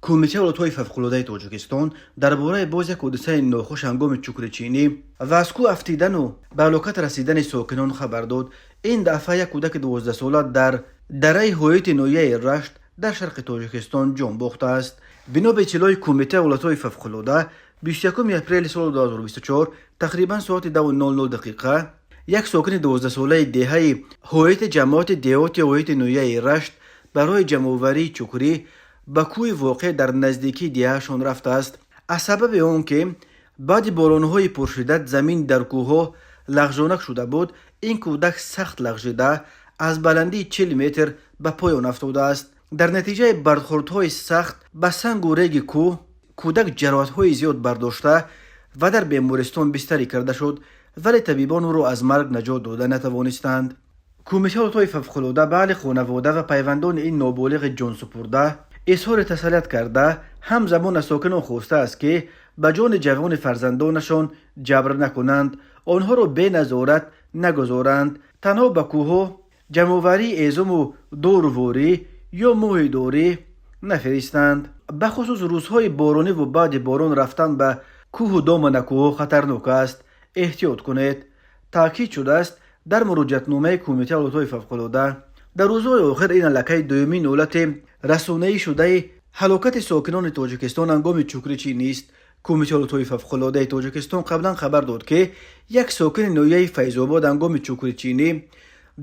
کمیته ولایت‌های فوق‌العاده تاجیکستان درباره باز یک حادثه ناخوش هنگام چوکرچینی و از کو افتیدن و به هلاکت رسیدن ساکنان خبر داد. این دفعه یک کودک 12 ساله در دره هویت نویه رشت در شرق تاجیکستان جان باخته است. بنا به اطلاع کمیته ولایت‌های فوق‌العاده 21 اپریل سال 2024 تقریبا ساعت 2:00 دقیقه یک ساکن 12 ساله دهه هویت جماعت دیهات هویت نویه رشت برای جمع‌آوری چوکری به کوه واقع در نزدیکی دیهشان رفته است. از سبب آن که بعد باران‌های پرشدت زمین در کوه‌ها لغزانک شده بود، این کودک سخت لغزیده از بلندی 40 متر به پایان افتاده است. در نتیجه برخوردهای سخت به سنگ و ریگ کوه کودک جراحت‌های زیاد برداشته و در بیمارستان بستری کرده شد، ولی طبیبان او را از مرگ نجات داده نتوانستند. کمیته ولایت‌های فوق‌العاده به اهل خانواده و پیوندان این نابالغ جان سپرده اظهار تسلیت کرده، همزمان از ساکنان خواسته است که به جان جوان فرزندانشان جبر نکنند، آنها را به نظارت نگذارند، تنها به کوه‌ها جمع‌آوری اعزام و دارواری یا مویداری نفرستند. به خصوص روزهای بارانی و بعد باران رفتن به کوه و دامن کوه خطرناک است، احتیاط کنید. تاکید شده است در مراجعتنامه کمیته ولایت‌های فوق‌العاده. در روزهای آخر این علاقه دومین حالت رسانه‌ای شده هلاکت ساکنان تاجیکستان هنگام چوکرچینی است. کمیته ولایت‌های فوق‌العاده تاجیکستان قبلا خبر داد که یک ساکن نویه فیض‌آباد هنگام چوکرچینی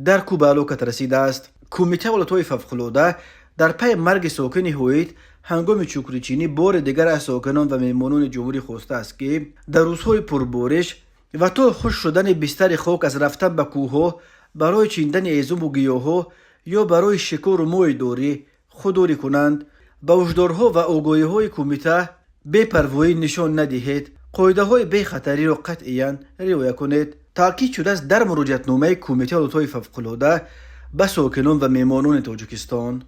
در کوه به هلاکت رسیده است. کمیته ولایت‌های فوق‌العاده در پی مرگ ساکن هویت هنگام چوکرچینی بار دیگر از ساکنان و مهمانان جمهوری خواسته است که در روزهای پربارش و تا خوش شدن بستر خاک از رفتن به کوه‌ها برای چیندن اعزام و گیاها یا برای شکار و مویداری خودداری کنند. به هشدارها و آگاهی‌های کمیته بی‌پروایی نشان ندهید. قاعده‌های بی‌خطری را قطعاً رعایت کنید. تاکید شده است در مراجعتنامه کمیته ولایت‌های فوق‌العاده به ساکنان و مهمانان تاجیکستان.